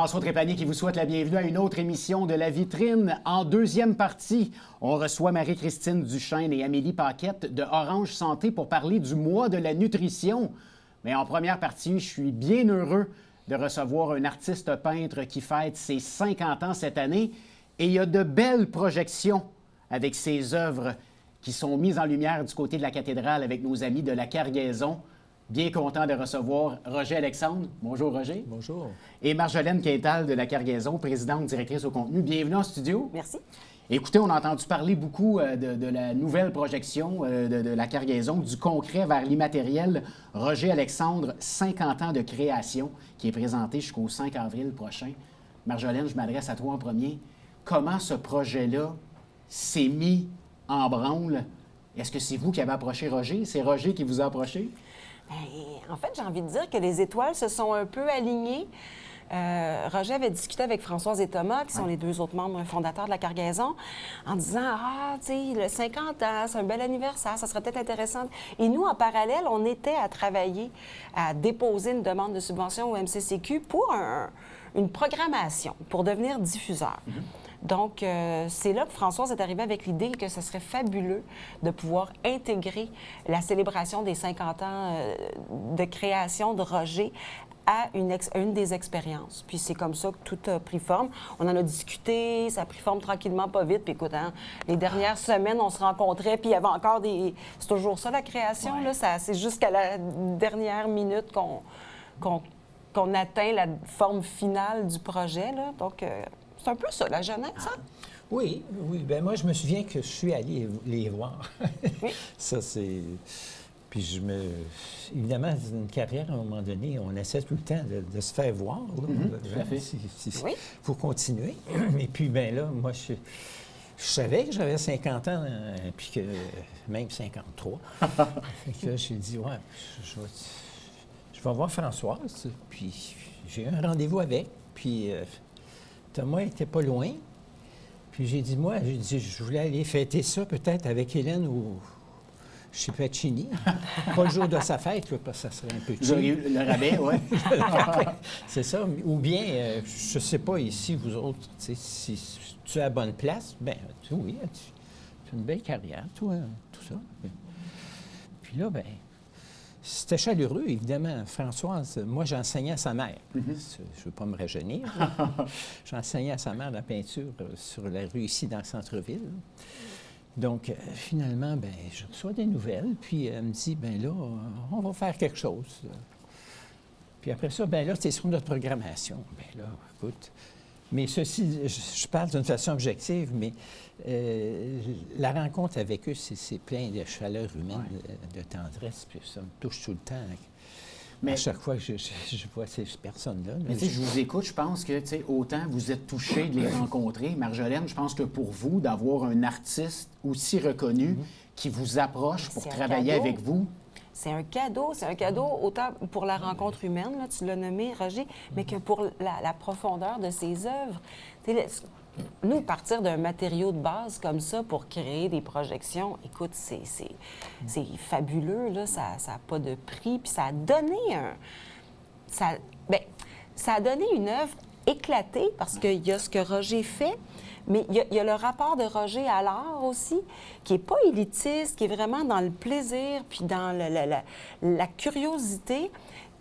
François Trépanier qui vous souhaite la bienvenue à une autre émission de La Vitrine. En deuxième partie, on reçoit Marie-Christine Duchesne et Amélie Paquette de Orange Santé pour parler du mois de la nutrition. Mais en première partie, je suis bien heureux de recevoir un artiste peintre qui fête ses 50 ans cette année. Et il y a de belles projections avec ses œuvres qui sont mises en lumière du côté de la cathédrale avec nos amis de la Cargaison. Bien content de recevoir Roger Alexandre. Bonjour, Roger. Bonjour. Et Marjolaine Quintal de la Cargaison, présidente directrice au contenu. Bienvenue en studio. Merci. Écoutez, on a entendu parler beaucoup de la nouvelle projection de la Cargaison, du concret vers l'immatériel. Roger Alexandre, 50 ans de création, qui est présenté jusqu'au 5 avril prochain. Marjolaine, je m'adresse à toi en premier. Comment ce projet-là s'est mis en branle? Est-ce que c'est vous qui avez approché Roger? C'est Roger qui vous a approché? En fait, j'ai envie de dire que les étoiles se sont un peu alignées. Roger avait discuté avec Françoise et Thomas, qui sont les deux autres membres fondateurs de la Cargaison, en disant « Ah, tu sais, le 50 ans, c'est un bel anniversaire, ça serait peut-être intéressant. » Et nous, en parallèle, on était à travailler, à déposer une demande de subvention au MCCQ pour une programmation, pour devenir diffuseur. Donc, c'est là que Françoise est arrivée avec l'idée que ce serait fabuleux de pouvoir intégrer la célébration des 50 ans de création de Roger à une des expériences. Puis c'est comme ça que tout a pris forme. On en a discuté, ça a pris forme tranquillement, pas vite. Puis écoute, les dernières semaines, on se rencontrait, puis il y avait encore des... C'est toujours ça, la création, là. C'est jusqu'à la dernière minute qu'on atteint la forme finale du projet, là. Donc... c'est un peu ça, la jeunesse, hein? Oui. Bien, moi, je me souviens que je suis allé les voir. Oui. Ça, c'est... Puis évidemment, dans une carrière, à un moment donné, on essaie tout le temps de se faire voir. Tout à fait. Oui. Faut continuer. Et puis, bien là, moi, je savais que j'avais 50 ans, puis que même 53. Fait que là, j'ai dit, ouais, je vais voir Françoise. Puis j'ai eu un rendez-vous avec. Puis... Thomas n'était pas loin. Puis j'ai dit, je voulais aller fêter ça peut-être avec Hélène ou chez Pacini. Pas le jour de sa fête, parce que ça serait un peu Vous auriez eu le rabais, oui. C'est ça. Ou bien, je ne sais pas ici, vous autres, si tu es à la bonne place, bien, oui, tu as une belle carrière, toi, tout ça. Puis là, bien... C'était chaleureux, évidemment. Françoise, moi, j'enseignais à sa mère. Je ne veux pas me rajeunir. J'enseignais à sa mère la peinture sur la rue ici, dans le centre-ville. Donc, finalement, bien, je reçois des nouvelles, puis elle me dit, bien là, on va faire quelque chose. Puis après ça, bien là, c'est sur notre programmation. Bien là, écoute... Mais ceci, je parle d'une façon objective, mais la rencontre avec eux, c'est plein de chaleur humaine, de tendresse, puis ça me touche tout le temps. Mais à chaque fois que je vois ces personnes-là... Mais tu sais, je vous écoute, je pense que, tu sais, autant vous êtes touché de les rencontrer. Marjolaine, je pense que pour vous, d'avoir un artiste aussi reconnu qui vous approche pour travailler avec vous... C'est un cadeau autant pour la rencontre humaine, là, tu l'as nommé, Roger, mais que pour la profondeur de ses œuvres. Nous, partir d'un matériau de base comme ça pour créer des projections, écoute, c'est fabuleux, là, ça n'a pas de prix, puis ça a donné ça a donné une œuvre éclatée parce qu'il y a ce que Roger fait, mais il y a le rapport de Roger à l'art aussi, qui n'est pas élitiste, qui est vraiment dans le plaisir, puis dans la curiosité.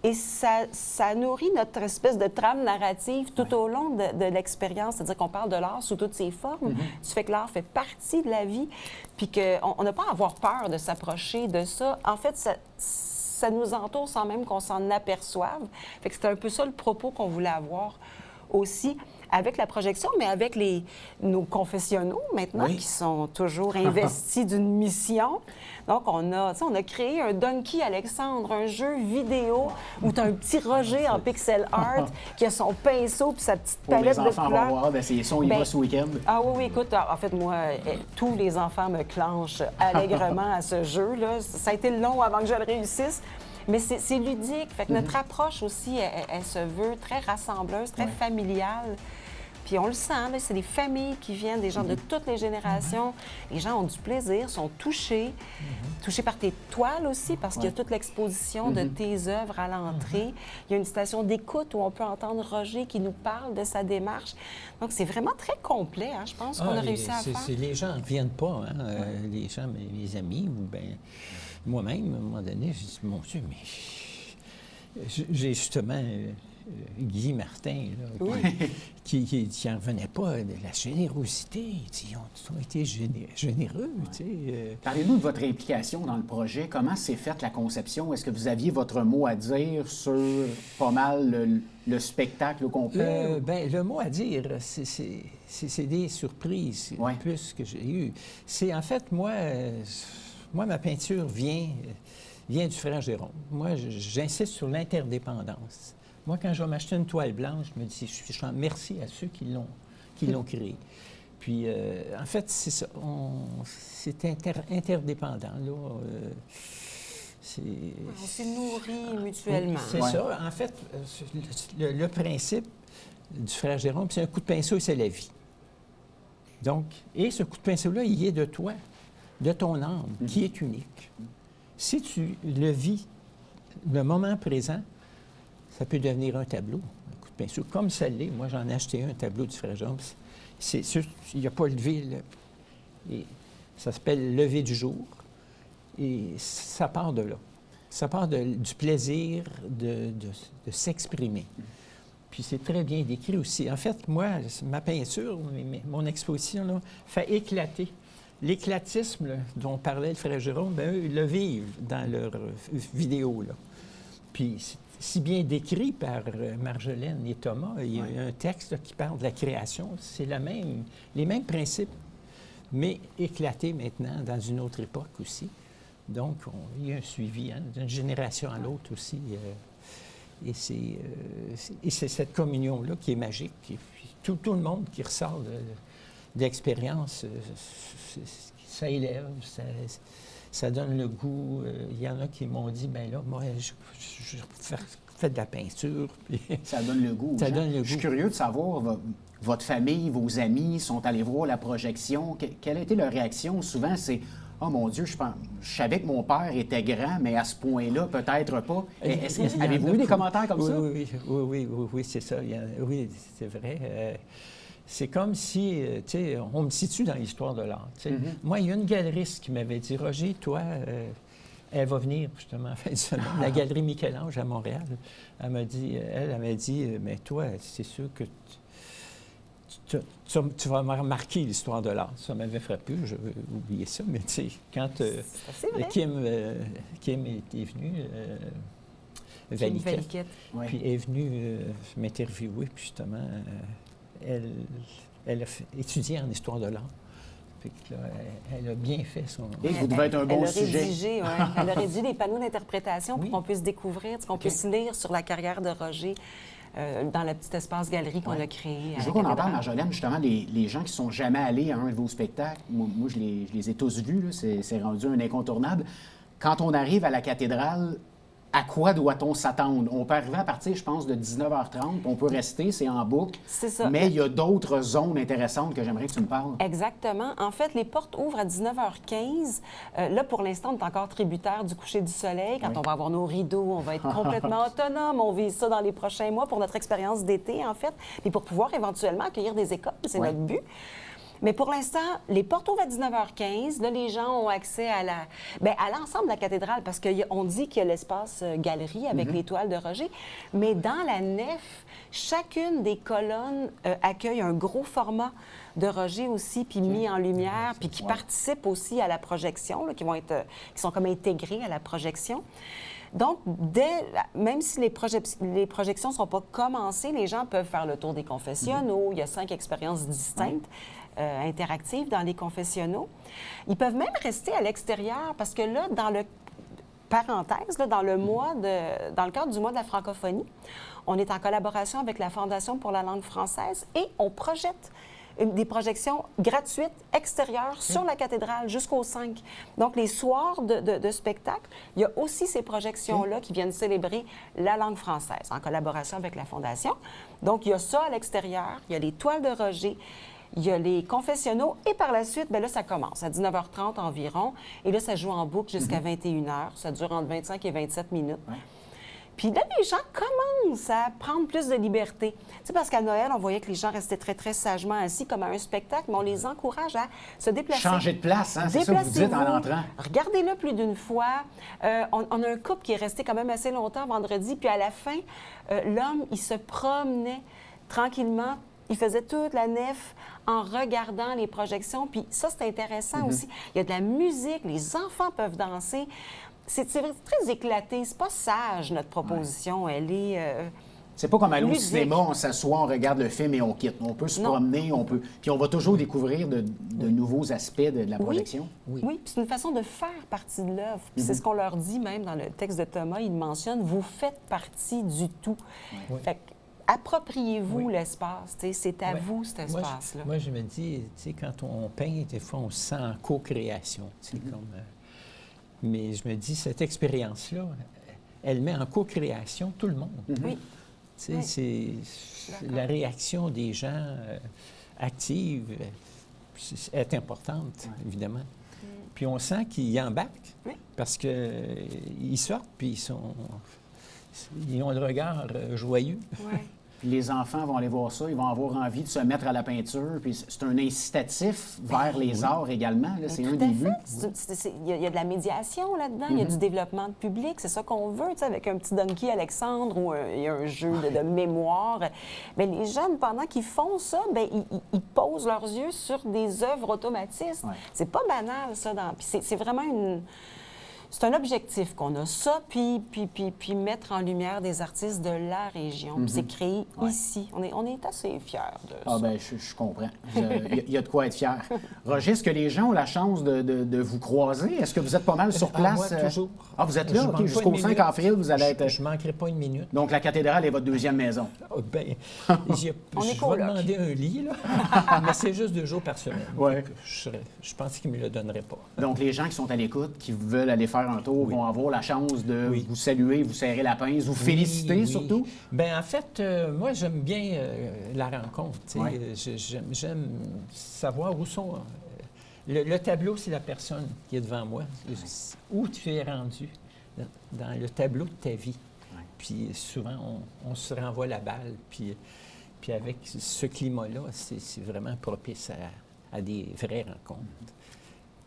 Et ça nourrit notre espèce de trame narrative tout au long de l'expérience. C'est-à-dire qu'on parle de l'art sous toutes ses formes. Du fait que l'art fait partie de la vie, puis qu'on n'a pas à avoir peur de s'approcher de ça. En fait, ça nous entoure sans même qu'on s'en aperçoive. Fait que c'était un peu ça le propos qu'on voulait avoir aussi avec la projection, mais avec nos confessionnaux maintenant, qui sont toujours investis d'une mission. Donc, on a créé un Donkey Alexandre, un jeu vidéo où tu as un petit Roger en pixel art qui a son pinceau puis sa petite palette de couleurs. Les enfants vont voir, d'essayer ça, on y va ce week-end. Ah oui, écoute, en fait, moi, tous les enfants me clenchent allègrement à ce jeu-là. Ça a été long avant que je le réussisse. Mais c'est ludique. Fait que notre approche aussi, elle se veut très rassembleuse, très familiale. Puis on le sent, là, c'est des familles qui viennent, des gens de toutes les générations. Les gens ont du plaisir, sont touchés, touchés par tes toiles aussi, parce qu'il y a toute l'exposition de tes œuvres à l'entrée. Il y a une station d'écoute où on peut entendre Roger qui nous parle de sa démarche. Donc, c'est vraiment très complet, hein, je pense, qu'on a réussi à faire. Les gens ne reviennent pas, hein, les gens, mes amis, ou bien moi-même, à un moment donné, j'ai dit, mon Dieu, mais j'ai justement Guy Martin, là, qui n'en revenait pas de la générosité. Ils ont été généreux. Parlez-nous de votre implication dans le projet. Comment s'est faite la conception? Est-ce que vous aviez votre mot à dire sur pas mal le spectacle au complet? Le mot à dire, c'est des surprises, plus que j'ai eues. C'est en fait, moi, ma peinture vient du frère Jérôme. Moi, j'insiste sur l'interdépendance. Moi, quand je vais m'acheter une toile blanche, je me dis, je merci à ceux qui l'ont créée. Puis, en fait, c'est ça. C'est interdépendant, là. On s'est nourris mutuellement. C'est ça. En fait, le principe du frère Jérôme, c'est un coup de pinceau et c'est la vie. Donc, et ce coup de pinceau-là, il est de toi, de ton âme, qui est unique. Si tu le vis, le moment présent, ça peut devenir un tableau, un coup de pinceau. Comme ça l'est. Moi, j'en ai acheté un tableau du frère Jérôme. C'est sûr, il n'y a pas levé. Et ça s'appelle Lever du jour. Et ça part de là. Ça part du plaisir de s'exprimer. Puis c'est très bien décrit aussi. En fait, moi, ma peinture, mon exposition, là, fait éclater. L'éclatisme là, dont parlait le frère Jérôme, bien, eux, ils le vivent dans leur vidéo, là. Puis si bien décrit par Marjolaine et Thomas, il y a un texte là, qui parle de la création. C'est les mêmes principes, mais éclatés maintenant dans une autre époque aussi. Donc, il y a un suivi d'une génération à l'autre aussi. Et c'est cette communion-là qui est magique. Et puis, tout le monde qui ressort de l'expérience, ça élève, ça donne le goût. Il y en a qui m'ont dit, bien là, moi, je fais de la peinture. Puis ça donne le goût. Ça donne le goût. Je suis curieux de savoir, votre famille, vos amis sont allés voir la projection. Quelle a été leur réaction? Souvent, c'est « Oh mon Dieu, je savais que mon père était grand, mais à ce point-là, peut-être pas. » Avez-vous eu des commentaires comme ça? Oui, c'est ça. Oui, c'est vrai. C'est comme si, tu sais, on me situe dans l'histoire de l'art. Moi, il y a une galeriste qui m'avait dit, Roger, toi, elle va venir justement en fin de semaine, la galerie Michel-Ange à Montréal. Elle m'a dit, mais toi, c'est sûr que tu vas marquer l'histoire de l'art. Ça m'avait frappé, j'avais oublié ça, mais tu sais, quand Kim était venue, Valiquette, puis est venue m'interviewer, puis justement, elle a étudié en histoire de l'art. Puis là, elle a bien fait son... Et vous devez être un bon sujet. Elle a rédigé des panneaux d'interprétation pour qu'on puisse découvrir, qu'on puisse lire sur la carrière de Roger dans le petit espace galerie qu'on a créé. Je veux qu'on en parle, Marjolaine, justement, les gens qui ne sont jamais allés à un de vos spectacles. Moi je les ai tous vus, c'est rendu un incontournable. Quand on arrive à la cathédrale, à quoi doit-on s'attendre? On peut arriver à partir, je pense, de 19h30, on peut rester, c'est en boucle. C'est ça. Mais il y a d'autres zones intéressantes que j'aimerais que tu me parles. Exactement. En fait, les portes ouvrent à 19h15. Là, pour l'instant, on est encore tributaire du coucher du soleil. Quand on va avoir nos rideaux, on va être complètement autonome. On vise ça dans les prochains mois pour notre expérience d'été, en fait, et pour pouvoir éventuellement accueillir des écoles. C'est notre but. Mais pour l'instant, les portes ouvrent à 19h15. Là, les gens ont accès à l'ensemble de la cathédrale parce qu'on dit qu'il y a l'espace galerie avec les toiles de Roger. Mais dans la nef, chacune des colonnes accueille un gros format de Roger aussi, puis mis en lumière, puis qui participent aussi à la projection, là, qui sont comme intégrés à la projection. Donc, même si les projections ne sont pas commencées, les gens peuvent faire le tour des confessionnaux. Il y a 5 expériences distinctes. Interactives dans les confessionnaux. Ils peuvent même rester à l'extérieur parce que là, dans le dans le cadre du mois de la francophonie, on est en collaboration avec la Fondation pour la langue française et on projette des projections gratuites extérieures sur la cathédrale jusqu'au 5. Donc, les soirs de spectacle, il y a aussi ces projections-là qui viennent célébrer la langue française en collaboration avec la Fondation. Donc, il y a ça à l'extérieur, il y a les toiles de Roger, il y a les confessionnaux et par la suite, bien là, ça commence à 19h30 environ. Et là, ça joue en boucle jusqu'à 21h. Ça dure entre 25 et 27 minutes. Ouais. Puis là, les gens commencent à prendre plus de liberté. Tu sais, parce qu'à Noël, on voyait que les gens restaient très, très sagement assis comme à un spectacle, mais on les encourage à se déplacer. Changer de place, hein? C'est ça que vous dites en entrant. Regardez-le plus d'une fois. On a un couple qui est resté quand même assez longtemps vendredi, puis à la fin, l'homme, il se promenait tranquillement. Il faisait toute la nef en regardant les projections. Puis ça, c'est intéressant aussi. Il y a de la musique, les enfants peuvent danser. C'est très éclaté. C'est pas sage, notre proposition. Ouais. Elle est... C'est pas comme aller au cinéma, on s'assoit, on regarde le film et on quitte. On peut se promener, on peut... Puis on va toujours découvrir de nouveaux aspects de la projection. Oui, puis c'est une façon de faire partie de l'œuvre. C'est ce qu'on leur dit même dans le texte de Thomas. Il mentionne « Vous faites partie du tout ». Fait que, appropriez-vous l'espace, c'est à vous cet espace-là. Moi, je me dis, quand on peint, des fois, on se sent en co-création. Mais je me dis, cette expérience-là, elle met en co-création tout le monde. Oui. C'est la réaction des gens active est importante, évidemment. Puis on sent qu'ils y embarquent parce qu'ils sortent, puis ils ont le regard joyeux. Puis les enfants vont aller voir ça, ils vont avoir envie de se mettre à la peinture. Puis c'est un incitatif vers les arts également. C'est un des buts. Il y a de la médiation là-dedans, il y a du développement de public. C'est ça qu'on veut, avec un petit Donkey Alexandre ou il y a un jeu de mémoire. Mais les jeunes, pendant qu'ils font ça, ils posent leurs yeux sur des œuvres automatistes. C'est pas banal, ça. Puis c'est vraiment une... C'est un objectif qu'on a, ça, puis mettre en lumière des artistes de la région. Puis c'est créé ici. On est assez fiers de ça. Ah bien, je comprends. Il y a de quoi être fier. Roger, est-ce que les gens ont la chance de vous croiser? Est-ce que vous êtes pas mal sur place? Moi, toujours. Ah, vous êtes là? OK. Jusqu'au 5 avril, vous allez être... Je ne manquerai pas une minute. Donc, la cathédrale est votre deuxième maison. Je vais demander un lit, là. Mais c'est juste 2 jours par semaine. Ouais. Je pense qu'ils ne me le donneraient pas. Donc, les gens qui sont à l'écoute, qui veulent aller faire un tour, vont avoir la chance de vous saluer, vous serrer la pince, vous féliciter surtout? Bien, en fait, moi, j'aime bien la rencontre. J'aime savoir où sont... Le tableau, c'est la personne qui est devant moi. Où tu es rendu dans le tableau de ta vie. Puis souvent, on se renvoie la balle. Puis avec ce climat-là, c'est vraiment propice à des vraies rencontres.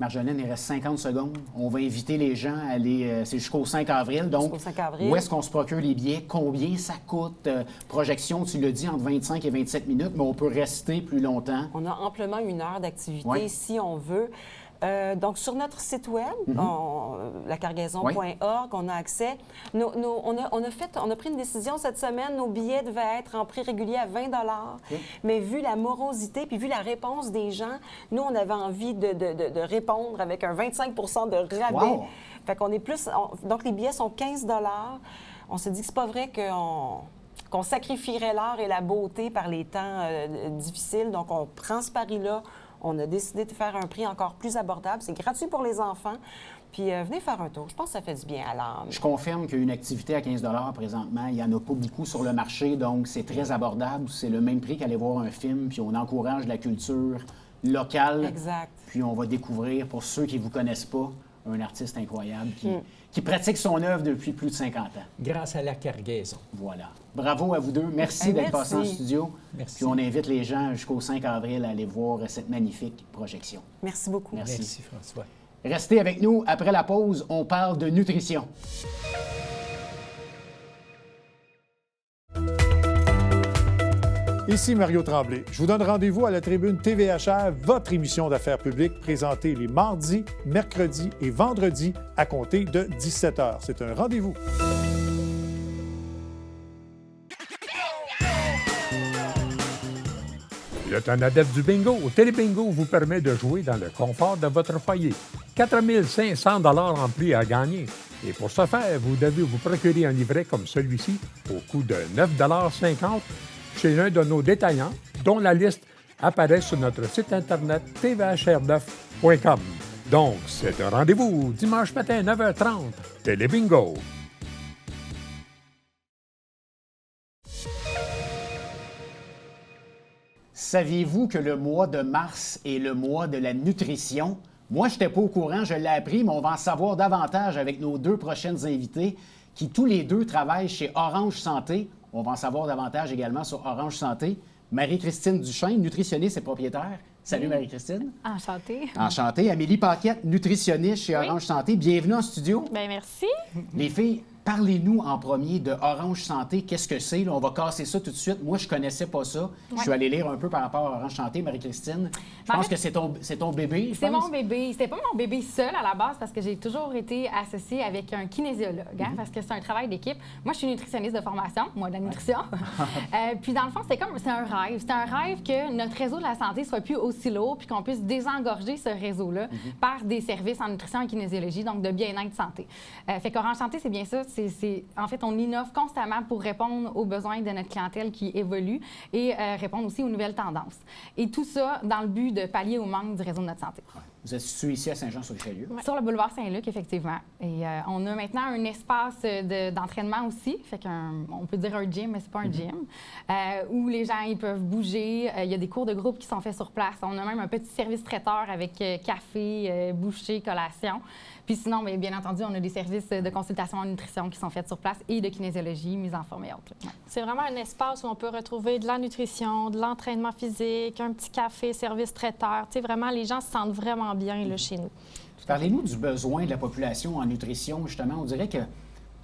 Marjolaine, il reste 50 secondes. On va inviter les gens à aller... c'est jusqu'au 5 avril. Donc, 5 avril. Où est-ce qu'on se procure les billets? Combien ça coûte? Projection, tu l'as dit, entre 25 et 27 minutes, mais on peut rester plus longtemps. On a amplement 1 heure d'activité si on veut. Donc, sur notre site web, lacargaison.org, on a accès. On a pris une décision cette semaine. Nos billets devaient être en prix régulier à 20 mais vu la morosité puis vu la réponse des gens, nous, on avait envie de répondre avec un 25 de rabais. Wow. Fait qu'on est plus... donc, les billets sont 15 On s'est dit que c'est pas vrai qu'on sacrifierait l'art et la beauté par les temps difficiles. Donc, on prend ce pari-là. On a décidé de faire un prix encore plus abordable. C'est gratuit pour les enfants. Puis venez faire un tour. Je pense que ça fait du bien à l'âme. Je confirme qu'une activité à 15 présentement, il n'y en a pas beaucoup sur le marché, donc c'est très abordable. C'est le même prix qu'aller voir un film, puis on encourage la culture locale. Exact. Puis on va découvrir, pour ceux qui ne vous connaissent pas, un artiste incroyable qui pratique son œuvre depuis plus de 50 ans. Grâce à la cargaison. Voilà. Bravo à vous deux. Merci d'être passés en studio. Merci. Puis on invite les gens jusqu'au 5 avril à aller voir cette magnifique projection. Merci beaucoup. Merci François. Restez avec nous. Après la pause, on parle de nutrition. Ici Mario Tremblay. Je vous donne rendez-vous à la tribune TVHR, votre émission d'affaires publiques présentée les mardis, mercredis et vendredis à compter de 17h. C'est un rendez-vous. Le temps adepte du bingo, Télébingo vous permet de jouer dans le confort de votre foyer. 4 500 $ en prix à gagner. Et pour ce faire, vous devez vous procurer un livret comme celui-ci au coût de 9,50 $ chez l'un de nos détaillants, dont la liste apparaissent sur notre site Internet tvhr9.com. Donc, c'est un rendez-vous dimanche matin à 9h30. Télébingo. Saviez-vous que le mois de mars est le mois de la nutrition? Moi, je n'étais pas au courant, je l'ai appris, mais on va en savoir davantage avec nos 2 prochaines invités qui, tous les 2, travaillent chez Orange Santé. On va en savoir davantage également sur Orange Santé. Marie-Christine Duchesne, nutritionniste et propriétaire. Salut Marie-Christine. Enchantée. Enchantée. Amélie Paquette, nutritionniste chez Orange Santé. Bienvenue en studio. Bien, merci. Les filles, parlez-nous en premier de Orange Santé. Qu'est-ce que c'est? Là, on va casser ça tout de suite. Moi, je ne connaissais pas ça. Je suis allée lire un peu par rapport à Orange Santé. Marie-Christine, je pense que c'est ton bébé, je C'est pense. mon bébé. C'était pas mon bébé seul à la base parce que j'ai toujours été associée avec un kinésiologue, parce que c'est un travail d'équipe. Moi, je suis nutritionniste de formation, moi, de la nutrition. Puis dans le fond, c'est un rêve. C'est un rêve que notre réseau de la santé soit plus aussi lourd puis qu'on puisse désengorger ce réseau-là par des services en nutrition et kinésiologie, donc de bien-être santé. Fait qu'Orange Santé, c'est bien ça. En fait, on innove constamment pour répondre aux besoins de notre clientèle qui évolue et répondre aussi aux nouvelles tendances. Et tout ça dans le but de pallier au manque du réseau de notre santé. Vous êtes situé ici à Saint-Jean-sur-Richelieu. Sur le boulevard Saint-Luc, effectivement. Et on a maintenant un espace d'entraînement aussi, fait on peut dire un gym, mais c'est pas un gym, où les gens ils peuvent bouger. Il y a des cours de groupe qui sont faits sur place. On a même un petit service traiteur avec café, boucher, collation. Puis sinon, bien entendu, on a des services de consultation en nutrition qui sont faits sur place et de kinésiologie, mise en forme et autres. Ouais. C'est vraiment un espace où on peut retrouver de la nutrition, de l'entraînement physique, un petit café, service traiteur. Tu sais, vraiment, les gens se sentent vraiment bien là, chez nous. Parlez-nous du besoin de la population en nutrition, justement. On dirait que,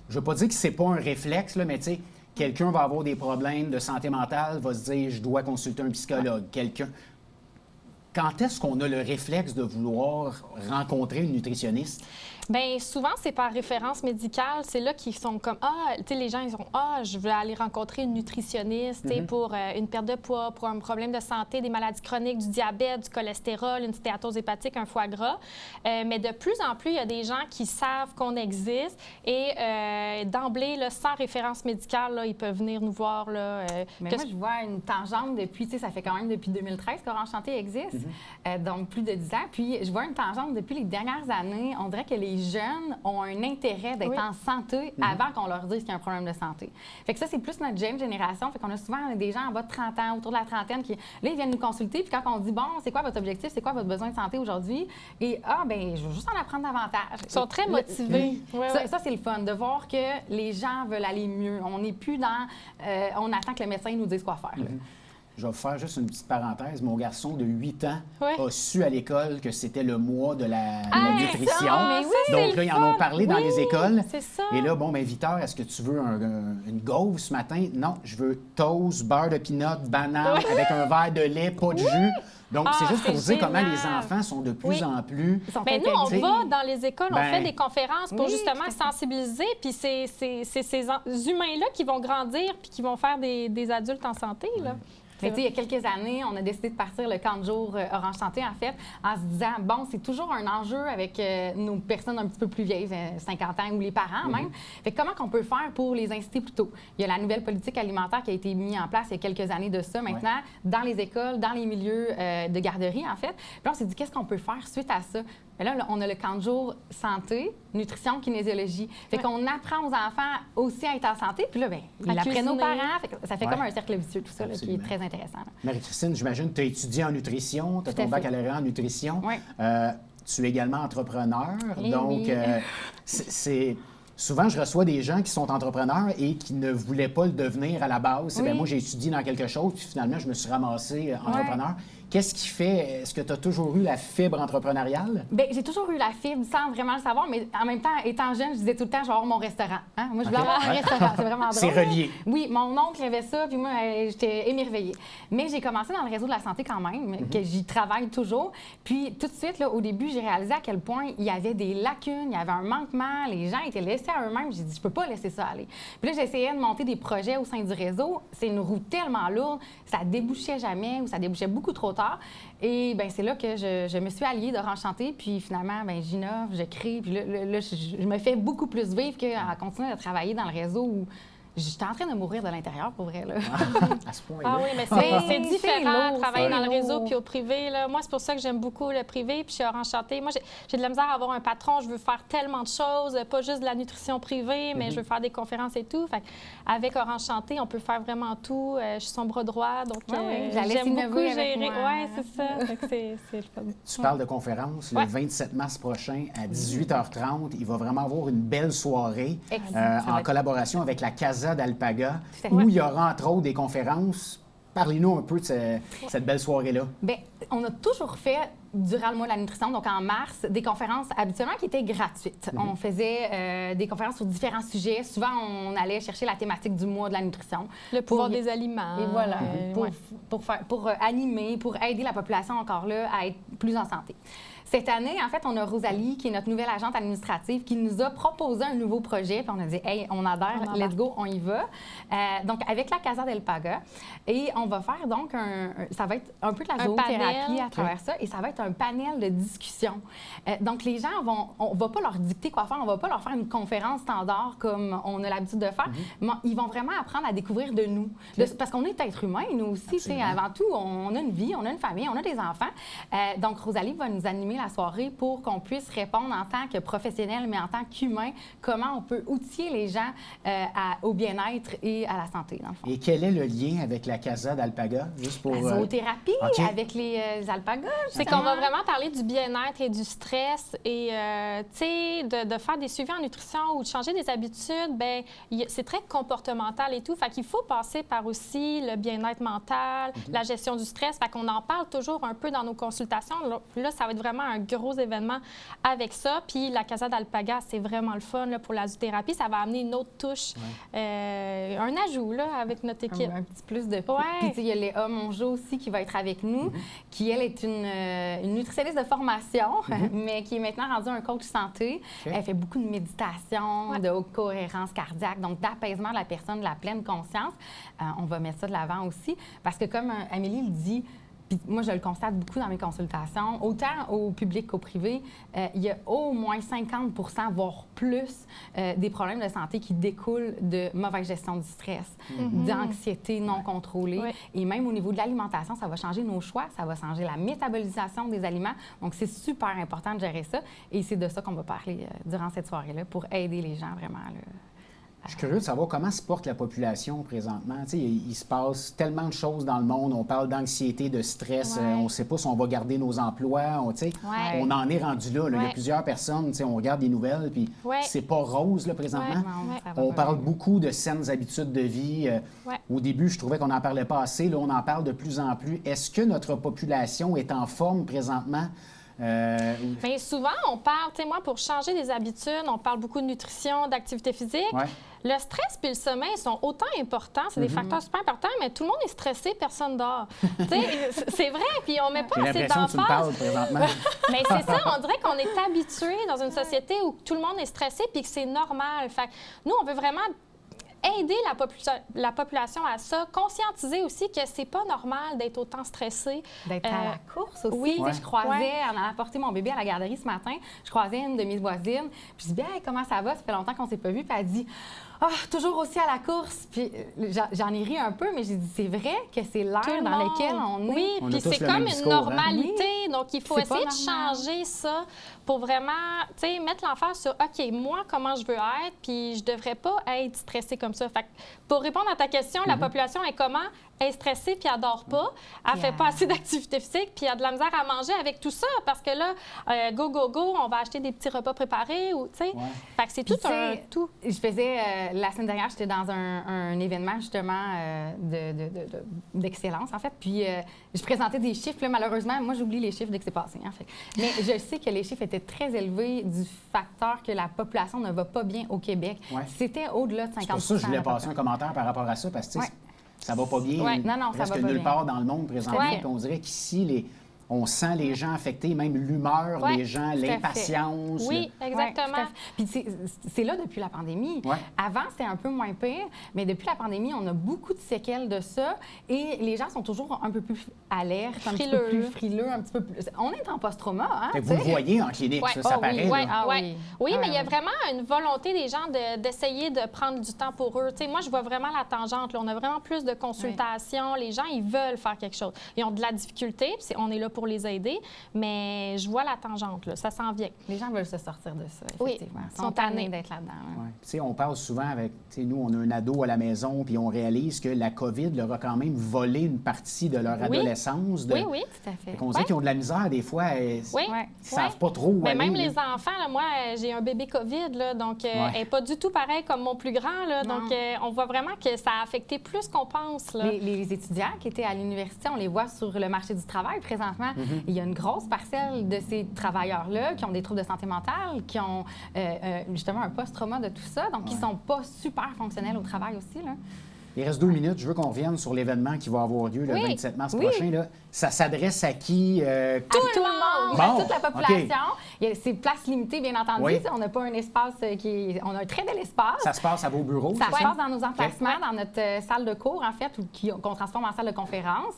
je ne veux pas dire que c'est pas un réflexe, là, mais tu sais, quelqu'un va avoir des problèmes de santé mentale, va se dire « je dois consulter un psychologue ». Quand est-ce qu'on a le réflexe de vouloir rencontrer une nutritionniste? Bien, souvent, c'est par référence médicale. C'est là qu'ils sont comme, tu sais, les gens, ils sont, je veux aller rencontrer une nutritionniste pour une perte de poids, pour un problème de santé, des maladies chroniques, du diabète, du cholestérol, une stéatose hépatique, un foie gras. Mais de plus en plus, il y a des gens qui savent qu'on existe et d'emblée, là, sans référence médicale, là, ils peuvent venir nous voir. Là, mais moi, je vois une tangente depuis, tu sais, ça fait quand même depuis 2013 qu'Orange Santé existe, donc plus de 10 ans. Puis je vois une tangente depuis les dernières années. On dirait que les jeunes ont un intérêt d'être en santé avant qu'on leur dise qu'il y a un problème de santé. Fait que ça, c'est plus notre jeune génération. Fait qu'on a souvent des gens en bas de 30 ans, autour de la trentaine, qui, là, ils viennent nous consulter. Puis quand on dit, bon, c'est quoi votre objectif? C'est quoi votre besoin de santé aujourd'hui? Et, je veux juste en apprendre davantage. Ils sont très motivés. Ça, c'est le fun, de voir que les gens veulent aller mieux. On n'est plus dans, on attend que le médecin nous dise quoi faire. Là. Je vais vous faire juste une petite parenthèse. Mon garçon de 8 ans a su à l'école que c'était le mois de la nutrition. Donc là, ils en ont parlé dans les écoles. C'est ça. Et là, Victor, est-ce que tu veux une gaufre ce matin? Non, je veux toast, beurre de pinot, banane, avec un verre de lait, pas de jus. Donc, c'est juste pour dire comment les enfants sont de plus en plus... Mais nous, on va dans les écoles, on fait des conférences pour justement sensibiliser. Puis c'est ces humains-là qui vont grandir puis qui vont faire des adultes en santé, là. Mais il y a quelques années, on a décidé de partir le camp de jour Orange Santé, en fait, en se disant, bon, c'est toujours un enjeu avec nos personnes un petit peu plus vieilles, 50 ans, ou les parents même. Fait que comment qu'on peut faire pour les inciter plus tôt? Il y a la nouvelle politique alimentaire qui a été mise en place il y a quelques années de ça maintenant, dans les écoles, dans les milieux de garderie, en fait. Puis là, on s'est dit, qu'est-ce qu'on peut faire suite à ça? Mais là, on a le camp de jour santé, nutrition, kinésiologie. Fait qu'on apprend aux enfants aussi à être en santé. Puis là, ils l'apprennent aux parents. Ça fait comme un cercle vicieux, tout ça, là, qui est très intéressant. Marie-Christine, j'imagine que tu as étudié en nutrition, tu as ton baccalauréat en nutrition. Oui. Tu es également entrepreneur. Donc, c'est... Souvent, je reçois des gens qui sont entrepreneurs et qui ne voulaient pas le devenir à la base. Moi, j'ai étudié dans quelque chose, puis finalement, je me suis ramassé entrepreneur. Qu'est-ce qui fait? Est-ce que tu as toujours eu la fibre entrepreneuriale? Bien, j'ai toujours eu la fibre sans vraiment le savoir, mais en même temps, étant jeune, je disais tout le temps, je vais avoir mon restaurant. Hein? Moi, je voulais avoir un restaurant. C'est vraiment drôle. C'est relié. Oui, mon oncle avait ça, puis moi, j'étais émerveillée. Mais j'ai commencé dans le réseau de la santé quand même, que j'y travaille toujours. Puis tout de suite, là, au début, j'ai réalisé à quel point il y avait des lacunes, il y avait un manquement, les gens étaient laissés à eux-mêmes. J'ai dit, je peux pas laisser ça aller. Puis là, j'essayais de monter des projets au sein du réseau. C'est une roue tellement lourde, ça débouchait jamais ou ça débouchait beaucoup trop tard. Et bien, c'est là que je me suis alliée d'Orange Santé. Puis finalement, bien, j'innove, je crée. Puis là, je me fais beaucoup plus vivre qu'à continuer à travailler dans le réseau où j'étais en train de mourir de l'intérieur, pour vrai, là. À ce point-là. Ah oui, mais C'est c'est différent, lourd, travailler c'est dans le réseau lourd. puis au privé. Là. Moi, c'est pour ça que j'aime beaucoup le privé puis je suis Orange Santé. Moi, j'ai de la misère à avoir un patron. Je veux faire tellement de choses, pas juste de la nutrition privée, mais je veux faire des conférences et tout. Fait avec Orange Santé, on peut faire vraiment tout. Je suis son bras droit, donc j'allais j'aime beaucoup innover avec gérer. moi. Oui, c'est ça. Fait que c'est le fun. Tu parles de conférence le Ouais. 27 mars prochain à 18h30. Il va vraiment avoir une belle soirée Excellent. Ça va en être- collaboration avec la Casa d'Alpaga, Tout à fait. où il y aura entre autres des conférences. Parlez-nous un peu de cette belle soirée-là. Bien, on a toujours fait, durant le mois de la nutrition, donc en mars, des conférences habituellement qui étaient gratuites. On faisait des conférences sur différents sujets. Souvent, on allait chercher la thématique du mois de la nutrition. Le pouvoir Pour- des aliments. Et voilà, ouais. pour animer, pour aider la population encore là à être plus en santé. Cette année, en fait, on a Rosalie, qui est notre nouvelle agente administrative, qui nous a proposé un nouveau projet. Puis on a dit, hey, on adhère, On let's embarque. go, on y va. Donc, avec la Casa del Paga. Et on va faire donc ça va être un peu de la Un zoothérapie panel. à travers ça. Et ça va être un panel de discussion. Donc, les gens on va pas leur dicter quoi faire. On va pas leur faire une conférence standard comme on a l'habitude de faire. Mais ils vont vraiment apprendre à découvrir de nous. Parce qu'on est êtres humains, nous aussi. Tu sais, Absolument. avant tout, on a une vie, on a une famille, on a des enfants. Donc, Rosalie va nous animer la soirée pour qu'on puisse répondre en tant que professionnel, mais en tant qu'humain, comment on peut outiller les gens au bien-être et à la santé, dans le fond. Et quel est le lien avec la Casa d'Alpaga? Juste pour. La zoothérapie OK. avec les alpagas. C'est qu'on va vraiment parler du bien-être et du stress et, tu sais, de faire des suivis en nutrition ou de changer des habitudes, bien, c'est très comportemental et tout. Fait qu'il faut passer par aussi le bien-être mental, la gestion du stress. Fait qu'on en parle toujours un peu dans nos consultations. Là, ça va être vraiment un gros événement avec ça. Puis la Casa d'Alpaga, c'est vraiment le fun là, pour la zoothérapie. Ça va amener une autre touche, un ajout là, avec notre équipe. Un petit plus de... Ouais. Puis, tu sais, il y a Léa Mongeau aussi qui va être avec nous, qui, elle, est une nutritionniste de formation, mais qui est maintenant rendue un coach santé. OK. Elle fait beaucoup de méditation, de haute cohérence cardiaque, donc d'apaisement de la personne, de la pleine conscience. On va mettre ça de l'avant aussi, parce que comme Amélie le dit, puis moi, je le constate beaucoup dans mes consultations, autant au public qu'au privé, il y a au moins 50 voire plus, des problèmes de santé qui découlent de mauvaise gestion du stress, d'anxiété non contrôlée. Ouais. Et même au niveau de l'alimentation, ça va changer nos choix, ça va changer la métabolisation des aliments. Donc, c'est super important de gérer ça. Et c'est de ça qu'on va parler durant cette soirée-là pour aider les gens vraiment. Là. Je suis curieux de savoir comment se porte la population présentement. Tu sais, il se passe tellement de choses dans le monde. On parle d'anxiété, de stress. Ouais. On ne sait pas si on va garder nos emplois. Tu sais, Ouais. on en est rendu là. Il y a Ouais. plusieurs personnes. Tu sais, on regarde des nouvelles, puis Ouais. c'est pas rose là, présentement. Non, Ouais. ça va On pas parle bien. beaucoup de saines habitudes de vie. Ouais. Au début, je trouvais qu'on n'en parlait pas assez. Là, on en parle de plus en plus. Est-ce que notre population est en forme présentement? Bien, souvent, on parle, tu sais, moi, pour changer des habitudes, on parle beaucoup de nutrition, d'activité physique. Ouais. Le stress puis le sommeil sont autant importants, c'est des facteurs super importants, mais tout le monde est stressé, personne dort. Tu sais, c'est vrai, puis on met pas J'ai assez l'impression que tu me d'emphase. parles présentement. Mais c'est ça, on dirait qu'on est habitué dans une société où tout le monde est stressé puis que c'est normal. Fait que nous, on veut vraiment aider la population à ça, conscientiser aussi que c'est pas normal d'être autant stressé. D'être à la course aussi. oui. Tu sais, Ouais. Je croisais, Ouais. en allant porter mon bébé à la garderie ce matin, je croisais une de mes voisines, puis je dis, bien, comment ça va? Ça fait longtemps qu'on ne s'est pas vu. Puis elle dit, ah, toujours aussi à la course. Puis j'en ai ri un peu, mais j'ai dit, c'est vrai que c'est Tout l'air le dans monde. lequel on est. Oui, On a puis tous c'est le comme même une discours, hein? normalité. Donc, il faut C'est pas essayer de normal. changer ça pour vraiment, tu sais, mettre l'emphase sur, OK, moi, comment je veux être, puis je devrais pas être stressée comme ça. Fait que pour répondre à ta question, la population est comment? Elle est stressée, puis elle dort pas. Elle Puis fait elle- pas assez d'activité physique, puis elle a de la misère à manger avec tout ça, parce que là, go, go, go, on va acheter des petits repas préparés, ou, tu sais. Ouais. Fait que c'est Puis, tout un tu sais, tout. Je faisais, la semaine dernière, j'étais dans un événement justement d'excellence, en fait. Puis je présentais des chiffres. Là, malheureusement, moi, j'oublie les chiffres dès que c'est passé, en fait. Mais je sais que les chiffres étaient très élevés du facteur que la population ne va pas bien au Québec. Ouais. C'était au-delà de 50 C'est pour ça que je voulais à peu passer près. un commentaire par rapport à ça, parce que tu sais, Ouais. ça va pas bien. Ouais. Non, ça presque va pas nulle bien. part dans le monde présentement. Ouais. Puis on dirait qu'ici, on sent les gens affectés, même l'humeur Ouais, des gens, tout à fait. Oui, l'impatience. Ouais, tout exactement. à fait. Puis c'est là depuis la pandémie. Ouais. Avant, c'était un peu moins pire, mais depuis la pandémie, on a beaucoup de séquelles de ça et les gens sont toujours un peu plus alertes, un petit peu Frileux. plus frileux, un petit peu plus... On est en post-trauma, hein? Fait que vous le voyez en clinique, Ouais. ça Oh, paraît. oui. là. Ouais. Ah Ouais. oui. Oui, mais il y a ouais. vraiment une volonté des gens d'essayer de prendre du temps pour eux. Tu sais, moi, je vois vraiment la tangente. Là. On a vraiment plus de consultations. Les gens, ils veulent faire quelque chose. Ils ont de la difficulté, puis on est là pour les aider, mais je vois la tangente. Là. Ça s'en vient. Les gens veulent se sortir de ça, Oui, effectivement. ils Ils sont sont tannés tannés. d'être là-dedans. hein. Ouais. Tu sais, on parle souvent avec, tu sais, nous, on a un ado à la maison, puis on réalise que la COVID leur a quand même volé une partie de leur Oui. adolescence. Oui, oui. Tout à fait. On dirait qu'ils ont de la misère des fois. Oui. Ouais. Ils savent pas trop où Mais aller. même là. les enfants, là, moi, j'ai un bébé COVID, là, donc Ouais. elle n'est pas du tout pareil comme mon plus grand. Là, Non. donc, on voit vraiment que ça a affecté plus qu'on pense. Là. Les étudiants qui étaient à l'université, on les voit sur le marché du travail présentement. Il y a une grosse parcelle de ces travailleurs-là qui ont des troubles de santé mentale, qui ont justement un post-trauma de tout ça, donc qui ne sont pas super fonctionnels au travail aussi. Là. Il reste 2 minutes. Je veux qu'on revienne sur l'événement qui va avoir lieu le Oui. 27 mars Oui. prochain. Là. Ça s'adresse à qui? Tout le monde, Bon, à toute la population. OK. C'est place limitée, bien entendu. Oui. Tu sais, on n'a pas un espace on a un très bel espace. Ça se passe à vos bureaux? Ça c'est se passe dans nos emplacements, Ouais. dans notre salle de cours, en fait, qu'on transforme en salle de conférence.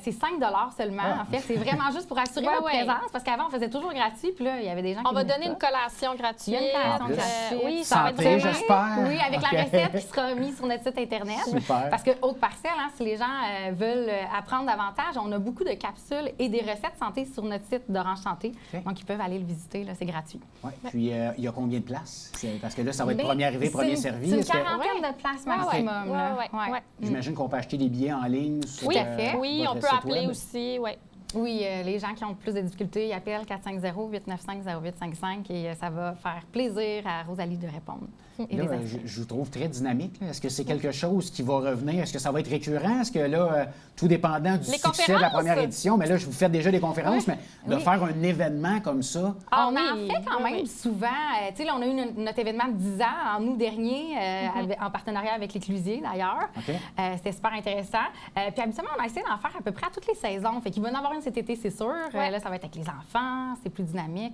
C'est 5 seulement, Ah. en fait. C'est vraiment juste pour assurer Ouais, notre ouais. présence, parce qu'avant, on faisait toujours gratuit, puis là, il y avait des gens On qui va venaient donner pas. une collation gratuite. Il y a une collation En plus. gratuite. Oui, ça va être Santé, vraiment... j'espère. Oui, avec OK. la recette qui sera mise sur notre site Internet. Super. Parce que, autre parcelle, hein, si les gens veulent apprendre davantage, on a beaucoup de capsules et des recettes santé sur notre site d'Orange Santé. OK. Donc, ils peuvent aller le visiter, là, c'est gratuit. Ouais. Puis, il y a combien de places? Parce que là, ça va être Bien, premier arrivé, premier c'est servi. C'est une Est-ce que- quarantaine de places maximum. Ouais, là. ouais, ouais. J'imagine qu'on peut acheter des billets en ligne sur Oui, fait. on votre peut site appeler web. aussi, oui. Oui, les gens qui ont plus de difficultés, ils appellent 450-895-0855 et ça va faire plaisir à Rosalie de répondre. Et Là, les instruire. je vous trouve très dynamique. là. Est-ce que c'est quelque chose qui va revenir? Est-ce que ça va être récurrent? Est-ce que là, tout dépendant du Les succès de la conférences? première édition, mais là, je vous fais déjà des conférences, mais de Oui. faire un événement comme ça, Ah On en oui, fait quand oui, même oui. souvent. Tu sais, là, on a eu notre événement de 10 ans en août dernier, en partenariat avec l'Éclusier, d'ailleurs. OK. C'était super intéressant. Puis habituellement, on a essayé d'en faire à peu près à toutes les saisons. Fait qu'il va y en avoir une cet été, c'est sûr. Ouais. Là, ça va être avec les enfants, c'est plus dynamique.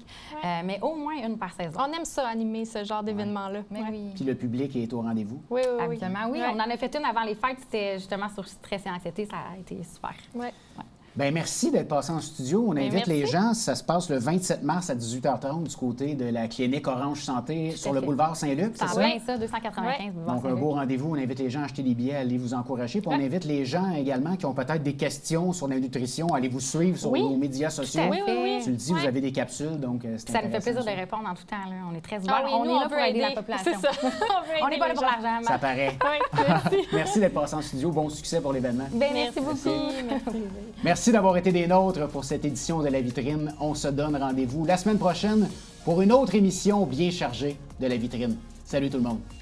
Mais au moins une par saison. On aime ça, animer ce genre d'événement-là. Mais Ouais. oui. puis le public est au rendez-vous. Oui, oui, oui. Habituellement, oui. Ouais. On en a fait une avant les fêtes. C'était justement sur stress et anxiété. Ça a été super. Ouais. Bien, merci d'être passé en studio. On invite merci. les gens. Ça se passe le 27 mars à 18h30 du côté de la clinique Orange Santé sur à le fait. boulevard Saint-Luc, c'est C'est ça? bien ça, 295 boulevard Donc, un Saint-Luc. beau rendez-vous. On invite les gens à acheter des billets, à aller vous encourager. Puis on invite les gens également qui ont peut-être des questions sur la nutrition, à aller vous suivre sur Oui, nos médias sociaux. à Oui, oui, oui. Tu le dis, vous Ouais. avez des capsules, donc c'est Ça nous fait intéressant, plaisir de ça. répondre en tout temps. Là. On est très Ah ouverts. oui, on nous, est là pour aider la population. C'est ça. On veut On aider n'est pas là les pour gens. l'argent. Ça paraît. Oui, merci. Merci d'être passé en studio. Bon succès pour l'événement. Ben, merci Merci. beaucoup. Merci. Merci d'avoir été des nôtres pour cette édition de La Vitrine. On se donne rendez-vous la semaine prochaine pour une autre émission bien chargée de La Vitrine. Salut tout le monde.